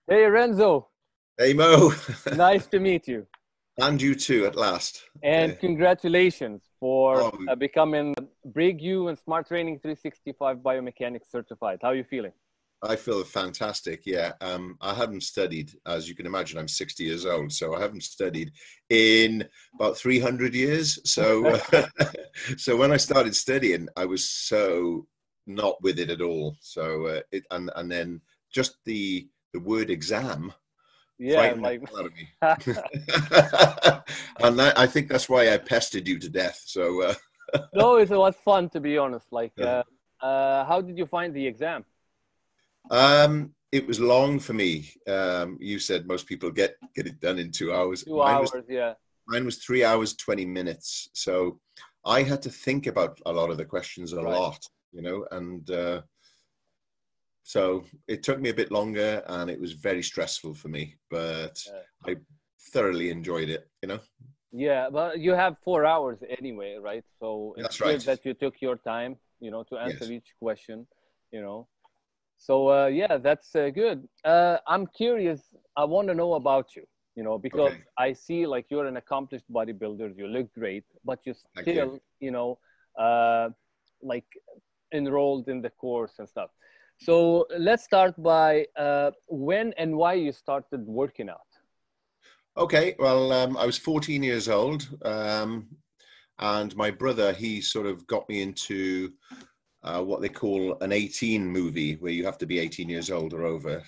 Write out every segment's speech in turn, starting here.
Hey Renzo, Hey Mo, nice to meet you. and you too at last. And Okay. congratulations for Oh, becoming Brig U and Smart Training 365 Biomechanics certified. How are you feeling? I feel fantastic. Yeah. I haven't studied, as you can imagine. I'm 60 years old, so I haven't studied in about 300 years. So, so when I started studying, I was so not with it at all. So, and then just the word exam Yeah, frightened the like hell out of me. And I think that's why I pestered you to death. So. no, it was fun to be honest. Uh, How did you find the exam? It was long for me. You said most people get it done in 2 hours. Two hours, yeah. Mine was 3 hours 20 minutes. So I had to think about a lot of the questions a Right. lot, and so it took me a bit longer, and it was very stressful for me. But Uh, I thoroughly enjoyed it. yeah, but you have 4 hours anyway, right? So it's That's good right. that you took your time, to answer Yes. each question, you know. So yeah, that's good. I'm curious. I want to know about you, because Okay. I see like you're an accomplished bodybuilder. You look great, but you Thank you. still, like enrolled in the course and stuff. So let's start by when and why you started working out. Okay. Well, I was 14 years old, and my brother, he sort of got me into what they call an 18 movie, where you have to be 18 years old or over.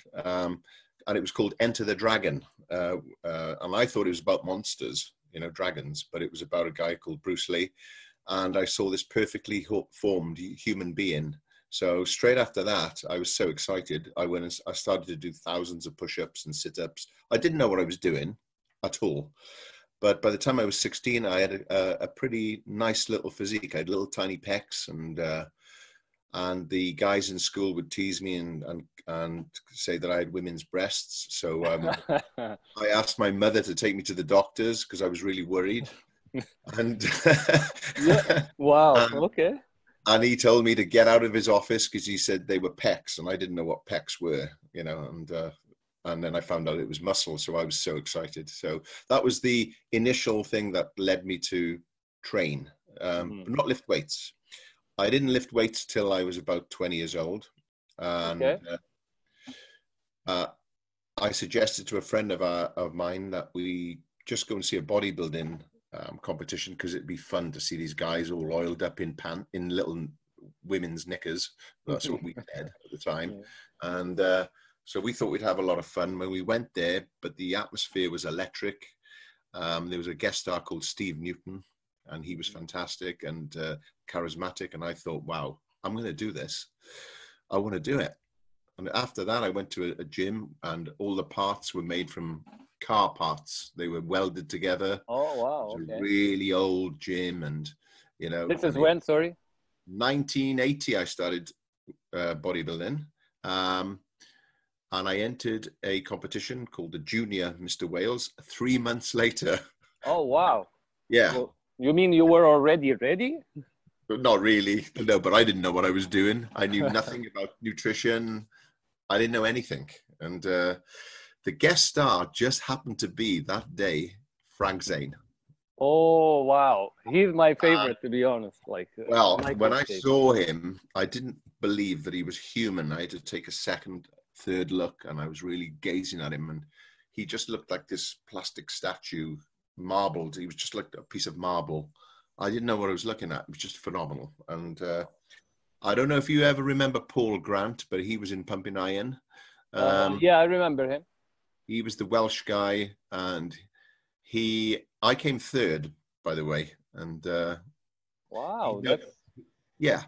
And it was called Enter the Dragon. And I thought it was about monsters, dragons, but it was about a guy called Bruce Lee. And I saw this perfectly formed human being. So straight after that, I was so excited. I went and I started to do thousands of push-ups and sit-ups. I didn't know what I was doing at all. But by the time I was 16, I had a pretty nice little physique. I had little tiny pecs, and the guys in school would tease me and say that I had women's breasts. So I asked my mother to take me to the doctors because I was really worried. And, Yeah. Wow. and Okay. and he told me to get out of his office because he said they were pecs, and I didn't know what pecs were, and then I found out it was muscle, so I was so excited. So that was the initial thing that led me to train, Hmm. but not lift weights. I didn't lift weights till I was about 20 years old. And Okay. uh, I suggested to a friend of mine that we just go and see a bodybuilding competition because it'd be fun to see these guys all oiled up in little women's knickers. That's what we said at the time. Yeah. And so we thought we'd have a lot of fun when we went there, but the atmosphere was electric. There was a guest star called Steve Newton, and he was fantastic and charismatic. And I thought, wow, I'm going to do this. I want to do it. And after that, I went to a gym, and all the parts were made from car parts. They were welded together. It Oh was wow. a Okay. really old gym, and This is and in when, sorry. 1980 I started bodybuilding. Um, and I entered a competition called the Junior Mr. Wales 3 months later. Oh wow. Yeah, So you mean you were already ready? but not really. No, but I didn't know what I was doing. I knew nothing about nutrition. I didn't know anything. And the guest star just happened to be that day Frank Zane. Oh wow. He's my Uh, favorite, to be honest. Like well, when Michael I State. saw him, I didn't believe that he was human. I had to take a second, third look, and I was really gazing at him. And he just looked like this plastic statue, marbled. He was just like a piece of marble. I didn't know what I was looking at. It was just phenomenal. And I don't know if you ever remember Paul Grant, but he was in Pumping Iron. Um, Yeah, I remember him. he was the Welsh guy, and I came third, by the way, and he, Wow, no, that's yeah,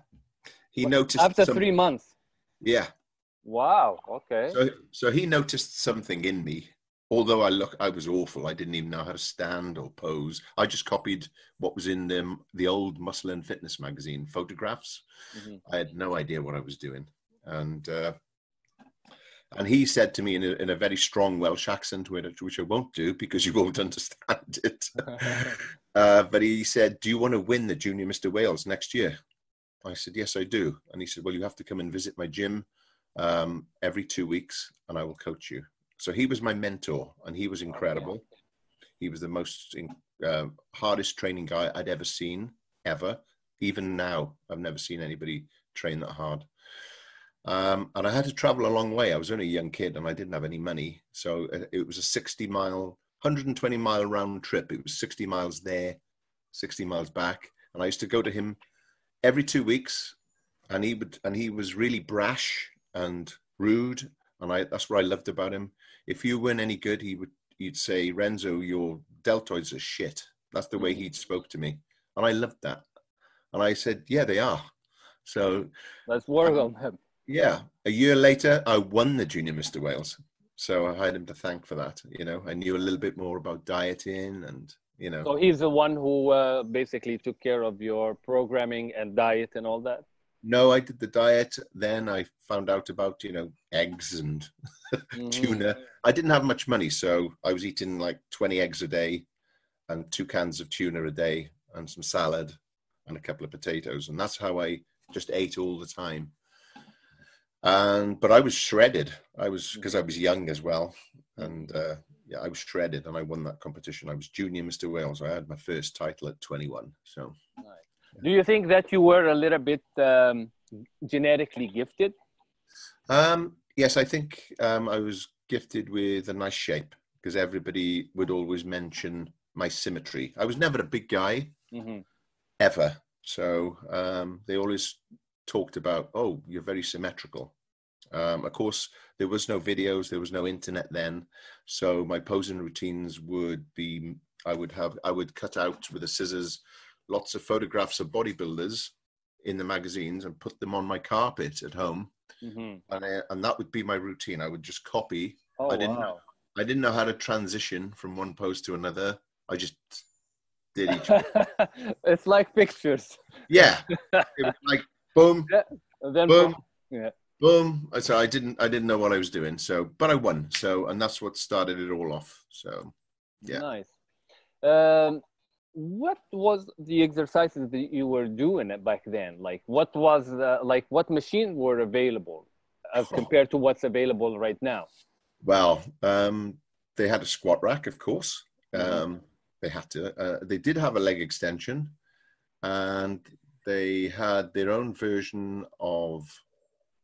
he noticed after some, 3 months. yeah. Wow. Okay. So he noticed something in me. Although I was awful. I didn't even know how to stand or pose. I just copied what was in the old Muscle and Fitness magazine photographs. Mhm. I had no idea what I was doing, and he said to me in a very strong Welsh accent, which I won't do because you won't understand it. But he said, "Do you want to win the Junior Mr. Wales next year?" I said, "Yes, I do." And he said, "Well, you have to come and visit my gym every 2 weeks, and I will coach you." So he was my mentor, and he was incredible. Okay. He was the most hardest training guy I'd ever seen, ever. Even now, I've never seen anybody train that hard. And I had to travel a long way. I was only a young kid and I didn't have any money. So it was a 60-mile, 120-mile round trip. It was 60 miles there, 60 miles back. And I used to go to him every 2 weeks, and he was really brash and rude. And that's what I loved about him. If you weren't any good, he'd say, Renzo, your deltoids are shit. That's the way he'd spoke to me. And I loved that. And I said, yeah, they are. So Let's work on them. Yeah. A year later, I won the Junior Mr. Wales. So I had him to thank for that. You know, I knew a little bit more about dieting and, you know. So he's the one who basically took care of your programming and diet and all that? No, I did the diet. Then I found out about, you know, eggs and tuna. I didn't have much money, so I was eating like 20 eggs a day and 2 cans of tuna a day and some salad and a couple of potatoes. And that's how I just ate all the time. But I was shredded. Because I was young as well. And yeah, I was shredded, and I won that competition. I was Junior Mr. Wales. I had my first title at 21. So, nice. Do you think that you were a little bit genetically gifted? Yes, I think I was gifted with a nice shape, because everybody would always mention my symmetry. I was never a big guy, ever. So they always talked about, oh, you're very symmetrical. Of course, there was no videos, there was no internet then. So my posing routines would be, I would cut out with the scissors lots of photographs of bodybuilders in the magazines and put them on my carpet at home. And that would be my routine. I would just copy. Oh, I didn't know how to transition from one pose to another. I just did each one. It's like pictures. Yeah. It was like boom, then boom, yeah. boom. So I didn't know what I was doing. So, but I won. So, and that's what started it all off. So, yeah. Nice. What was the exercises that you were doing back then? Like, what was what machines were available as compared to what's available right now? Well, they had a squat rack, of course. They had to. They did have a leg extension, and they had their own version of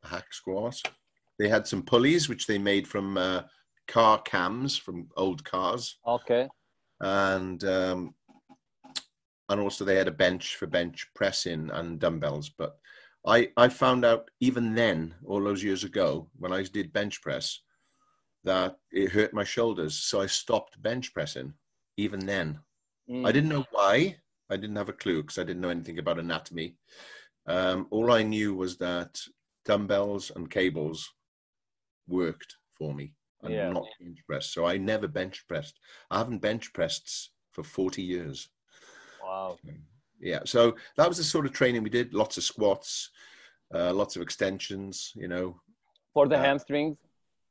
hack squat. They had some pulleys, which they made from car cams from old cars. Okay. And also they had a bench for bench pressing and dumbbells. But I found out even then, all those years ago, when I did bench press, that it hurt my shoulders. So I stopped bench pressing even then. I didn't know why. I didn't have a clue because I didn't know anything about anatomy. All I knew was that dumbbells and cables worked for me and not bench press. So I never bench pressed. I haven't bench pressed for 40 years. Wow. Yeah. So that was the sort of training we did. Lots of squats, lots of extensions, you know. For the hamstrings?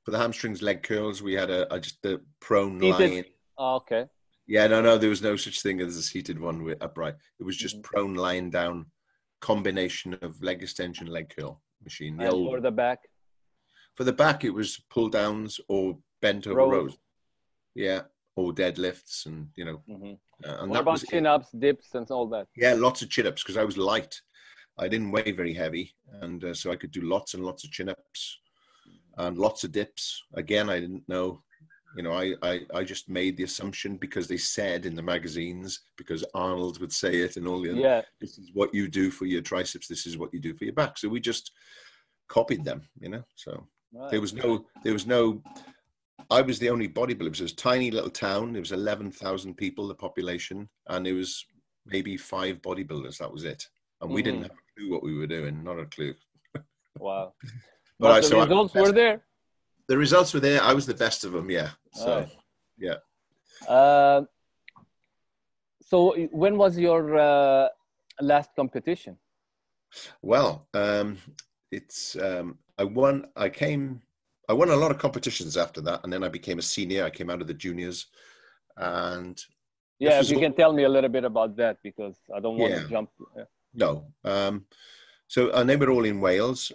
For the hamstrings, leg curls, we had just the prone seated line. Oh, okay. Yeah, no, there was no such thing as a seated one with upright. It was just prone lying down, combination of leg extension, leg curl machine. And for the back? For the back, it was pull downs or bent over rows. Yeah, or deadlifts, and you know. And what that about was chin-ups, dips, and all that? Yeah, lots of chin-ups because I was light. I didn't weigh very heavy, and so I could do lots and lots of chin-ups and lots of dips. Again, I didn't know. You know, I just made the assumption because they said in the magazines, because Arnold would say it and all the other, this is what you do for your triceps, this is what you do for your back. So we just copied them, you know. So there was no, I was the only bodybuilder. It was a tiny little town. There was 11,000 people, the population, and there was maybe 5 bodybuilders. That was it. And we didn't have a clue what we were doing, not a clue. Wow. But the results were there. The results were there. I was the best of them, yeah. So, yeah. So when was your last competition? Well, I won a lot of competitions after that, and then I became a senior. I came out of the juniors, and if you can tell me a little bit about that, because I don't want to jump. No. So, and they were all in Wales.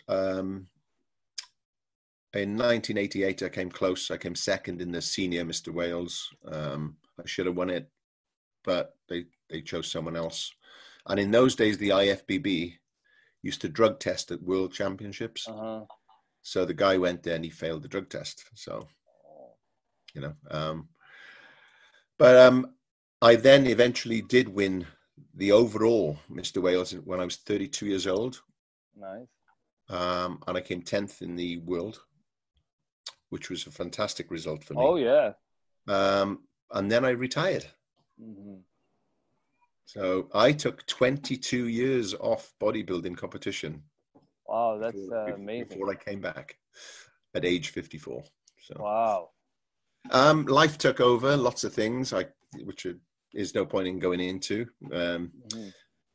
in 1988, I came close. I came second in the senior Mr. Wales. I should have won it, but they chose someone else. And in those days, the IFBB used to drug test at world championships. So the guy went there and he failed the drug test. So, you know, but I then eventually did win the overall Mr. Wales when I was 32 years old. Nice. And I came 10th in the world, which was a fantastic result for me. Oh, yeah. And then I retired. So I took 22 years off bodybuilding competition. Wow, that's amazing. Before I came back at age 54. So wow. Life took over, lots of things, which is no point in going into.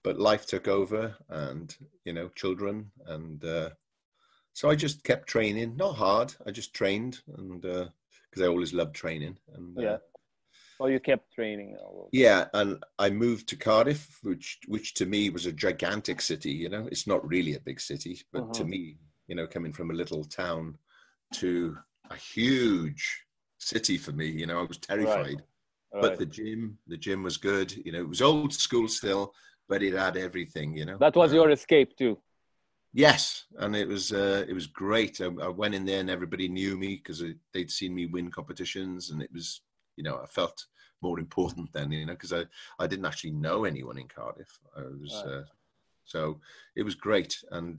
But life took over, and you know, children, and so I just kept training. Not hard. I just trained, and because I always loved training. And yeah. Oh, you kept training. Yeah, and I moved to Cardiff, which to me was a gigantic city. You know, it's not really a big city, but to me, you know, coming from a little town to a huge city for me, you know, I was terrified. Right. But the gym was good. You know, it was old school still, but it had everything. You know, that was your escape too. Yes, and it was great. I went in there and everybody knew me because they'd seen me win competitions, and it was, you know, I felt more important then, you know, because I didn't actually know anyone in Cardiff. I was so it was great, and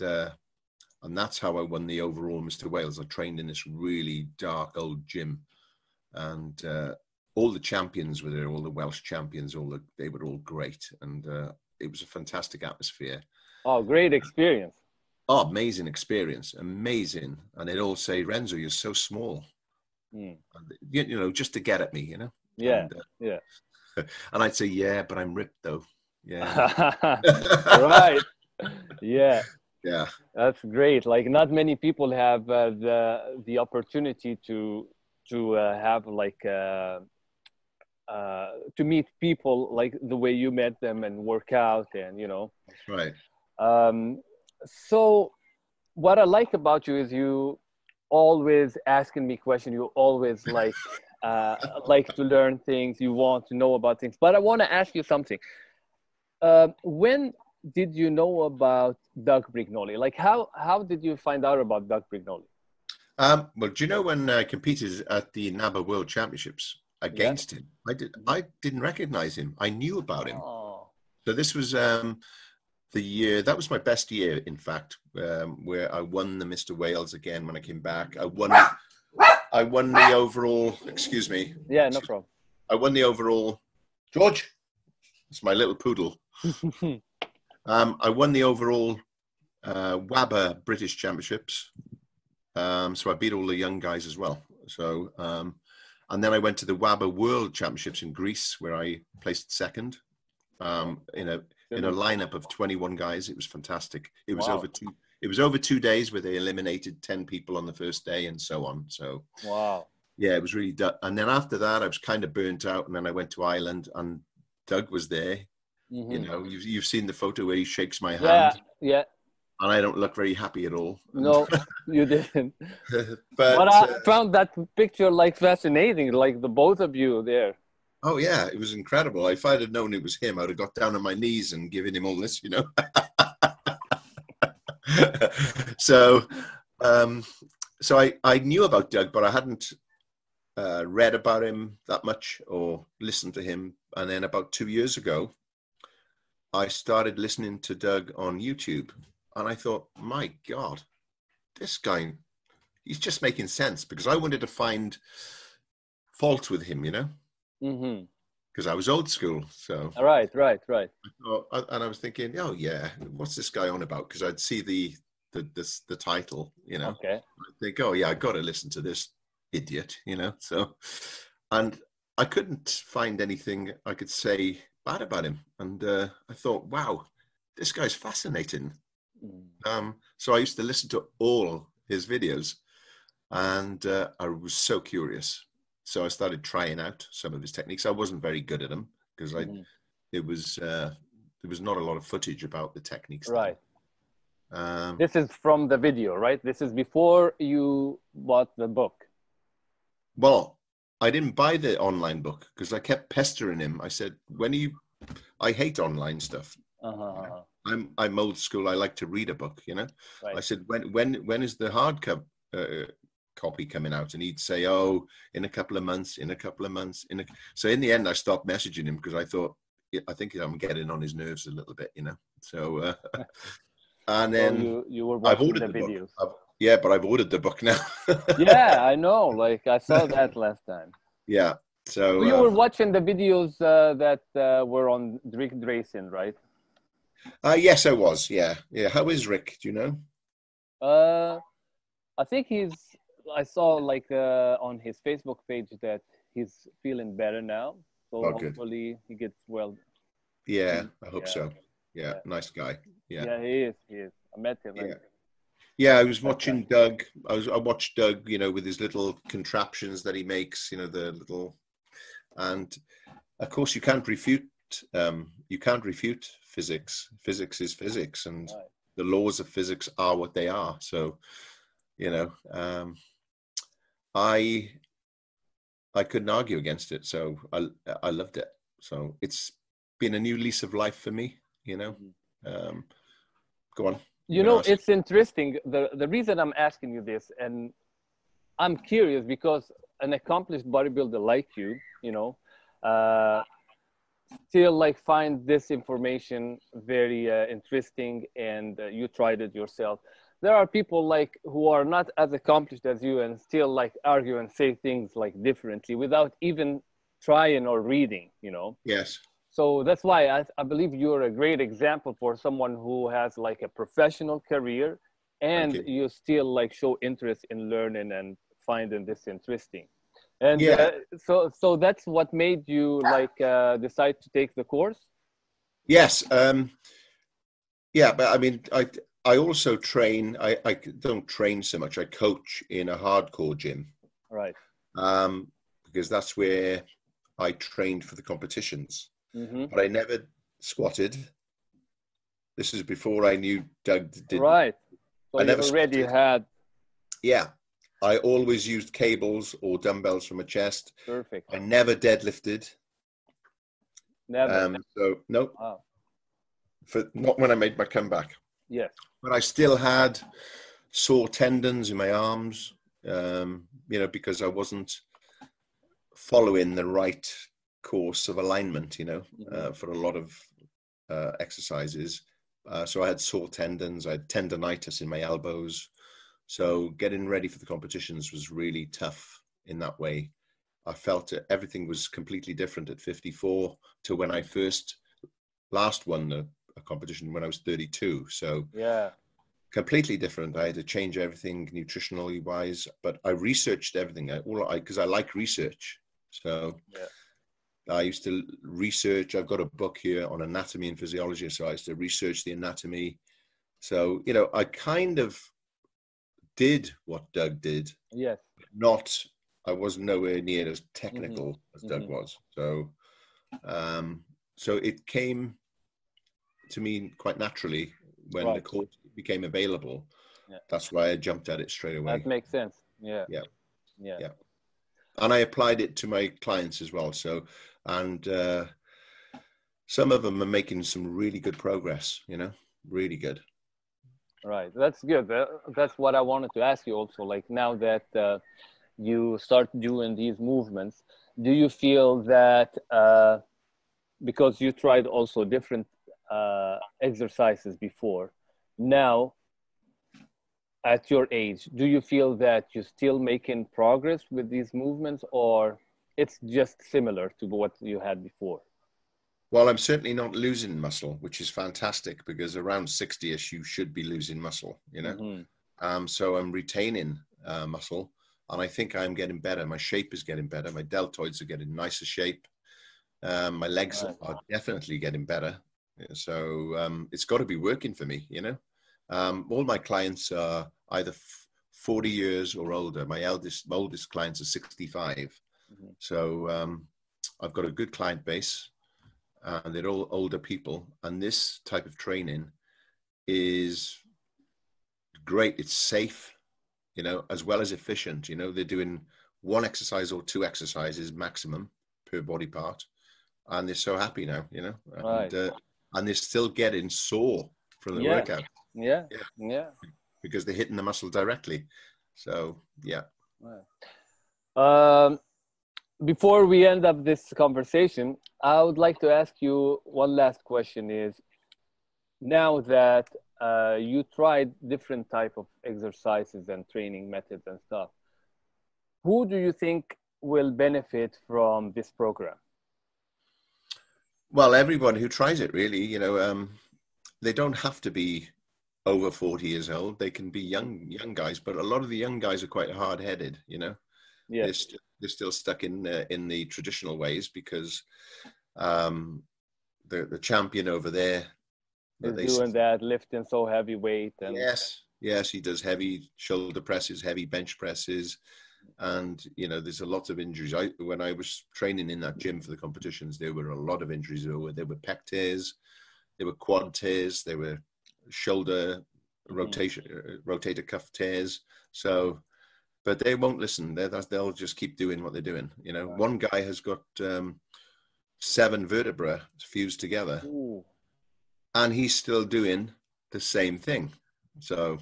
that's how I won the overall Mr. Wales. I trained in this really dark old gym, and all the champions were there, all the Welsh champions, they were all great, and it was a fantastic atmosphere. Oh, great experience. Oh, amazing experience, amazing. And they'd all say, Renzo, you're so small. You know, just to get at me, you know? Yeah, and, yeah. And I'd say, yeah, but I'm ripped though. Yeah. Right. Yeah. Yeah. That's great. Like, not many people have the opportunity to have like to meet people like the way you met them and work out, and you know. That's right. So what I like about you is you always asking me questions. You always like to learn things. You want to know about things. But I want to ask you something. When did you know about Doug Brignoli? Like, how did you find out about Doug Brignoli? Well, do you know when I competed at the NABA World Championships against him? I didn't recognize him. I knew about him. So this was the year, that was my best year, in fact, where I won the Mr. Wales again when I came back. I won the overall, excuse me. Yeah, no problem. I won the overall, George, it's my little poodle. I won the overall WABA British Championships. So I beat all the young guys as well. So, and then I went to the WABA World Championships in Greece, where I placed second in a lineup of 21 guys. It was fantastic. It was over 2 days where they eliminated 10 people on the first day and so on. So wow. Yeah, it was really, and then after that I was kind of burnt out, and then I went to Ireland and Doug was there. You know, you've seen the photo where he shakes my hand. Yeah. And I don't look very happy at all. No, you didn't. but I found that picture like fascinating, like the both of you there. Oh yeah, it was incredible. If I'd have known it was him, I would have got down on my knees and given him all this, you know. So I knew about Doug, but I hadn't read about him that much or listened to him. And then about 2 years ago, I started listening to Doug on YouTube, and I thought, my God, this guy, he's just making sense, because I wanted to find fault with him, you know. Because I was old school, so right. And I was thinking, oh yeah, what's this guy on about? Because I'd see the title, you know. Okay. I think, oh yeah, I got to listen to this idiot, you know. So, and I couldn't find anything I could say bad about him, and I thought, wow, this guy's fascinating. So I used to listen to all his videos, and I was so curious. So I started trying out some of his techniques. I wasn't very good at them because there was not a lot of footage about the techniques. Right. This is from the video, right? This is before you bought the book. Well, I didn't buy the online book because I kept pestering him. I said, I hate online stuff. Uh-huh. I'm old school. I like to read a book, Right. I said, when is the hardcover copy coming out? And he'd say, oh, in a couple of months, So in the end, I stopped messaging him because I thought, I think I'm getting on his nerves a little bit, So, and then so you were I've watching ordered the the book. videos. Yeah, but I've ordered the book now. Yeah, I know. Like I saw that last time. Yeah. So You were watching the videos that were on Rick Drayson, right? yes, I was. Yeah. Yeah. How is Rick? Do you know? I think I saw like on his Facebook page that he's feeling better now. So Oh, good. hopefully he gets well. Yeah, I hope Yeah. so. Yeah, nice guy. Yeah. Yeah, he is. He is. I met him. Yeah. Yeah, I was watching Doug. I watched Doug, with his little contraptions that he makes, the little, and of course you can't refute physics. Physics is physics, and the laws of physics are what they are. So, I couldn't argue against it. So I loved it. So it's been a new lease of life for me, Go on. It's interesting. The reason I'm asking you this, and I'm curious because an accomplished bodybuilder like you, still like find this information very interesting, and you tried it yourself. There are people like who are not as accomplished as you and still like argue and say things like differently without even trying or reading, Yes. So that's why I believe you're a great example for someone who has like a professional career and you still like show interest in learning and finding this interesting. And so that's what made you like decide to take the course? Yes. Yeah, but I mean, I also train. I don't train so much. I coach in a hardcore gym. Right. Because that's where I trained for the competitions. Mm-hmm. But I never squatted. This is before I knew Doug did. Right. So I you never already squatted. had. Yeah. I always used cables or dumbbells from a chest. Perfect. I never deadlifted. Never. So nope. Wow. Not when I made my comeback. Yes. But I still had sore tendons in my arms, because I wasn't following the right course of alignment, for a lot of exercises. So I had sore tendons. I had tendonitis in my elbows. So getting ready for the competitions was really tough in that way. I felt everything was completely different at 54 to when I last won a competition when I was 32. So yeah, completely different. I had to change everything nutritionally wise, but I researched everything because I like research. So I used to research. I've got a book here on anatomy and physiology. So I used to research the anatomy. So, I kind of did what Doug did. Yes. I was nowhere near as technical as Doug was. So, so it came to me quite naturally when the course became available. Yeah. That's why I jumped at it straight away. That makes sense. Yeah. And I applied it to my clients as well. So, and some of them are making some really good progress, really good. Right. That's good. That's what I wanted to ask you also. Like now that you start doing these movements, do you feel that because you tried also different exercises before, now at your age, do you feel that you're still making progress with these movements, or it's just similar to what you had before? Well, I'm certainly not losing muscle, which is fantastic because around 60ish, you should be losing muscle, So I'm retaining muscle, and I think I'm getting better. My shape is getting better. My deltoids are getting nicer shape. My legs are definitely getting better. So it's got to be working for me, all my clients are either 40 years or older. My oldest clients are 65. So I've got a good client base, and they're all older people. And this type of training is great. It's safe, you know, as well as efficient. You know, they're doing one exercise or two exercises maximum per body part, and they're so happy now, you know, Right. and they're still getting sore from the Yeah. workout. Yeah. Yeah. Yeah. Because they're hitting the muscle directly. So, yeah. Right. Before we end up this conversation, I would like to ask you one last question is, now that you tried different type of exercises and training methods and stuff, who do you think will benefit from this program? Well, everyone who tries it, really, you know, they don't have to be over 40 years old. They can be young guys, but a lot of the young guys are quite hard-headed, you know. Yeah. They're still stuck in the traditional ways because the champion over there is doing that, lifting so heavy weight. And yes, he does heavy shoulder presses, heavy bench presses, and you know, there's a lot of injuries. When I was training in that gym for the competitions, there were a lot of injuries. There were pec tears, there were quad tears, there were shoulder rotator cuff tears. So, but they won't listen. They'll just keep doing what they're doing. You know, one guy has got 7 vertebrae fused together. Ooh. And he's still doing the same thing. So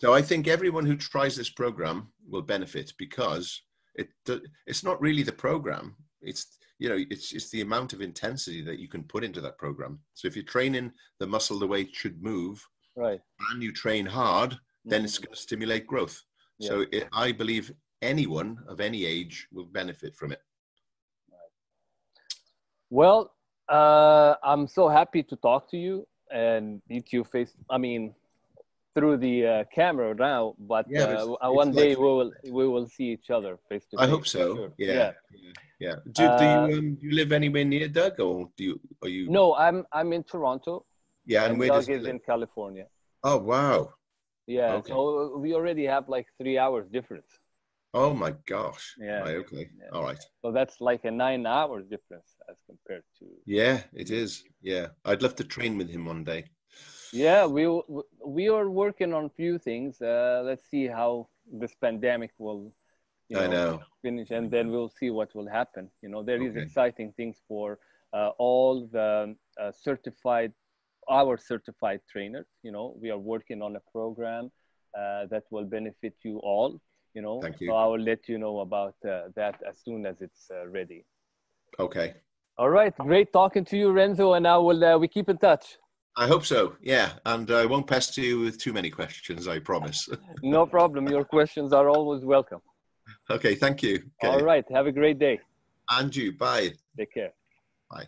I think everyone who tries this program will benefit, because it's not really the program. It's, you know, it's the amount of intensity that you can put into that program. So if you're training the muscle the way it should move, right, and you train hard, then it's going to stimulate growth. Yeah. So I believe anyone of any age will benefit from it. Well, I'm so happy to talk to you and meet you through the camera now, but one day we will see each other face to face. I hope so. Sure. Yeah. Do you live anywhere near Doug, or are you? No, I'm in Toronto. Yeah, and where Doug is in California. Oh wow. Yeah, okay. So we already have like 3 hours difference. Oh my gosh. Yeah. Right, okay. Yeah. All right. So that's like a 9 hours difference as compared to. Yeah, it is. Yeah, I'd love to train with him one day. Yeah, we are working on a few things. Let's see how this pandemic will, finish, and then we'll see what will happen. You know, there is exciting things for all the our certified trainers. You know, we are working on a program that will benefit you all. You know, thank you. So I will let you know about that as soon as it's ready. Okay. All right. Great talking to you, Renzo, and we keep in touch. I hope so. Yeah. And I won't pester you with too many questions, I promise. No problem. Your questions are always welcome. Okay. Thank you. Okay. All right. Have a great day. And you. Bye. Take care. Bye.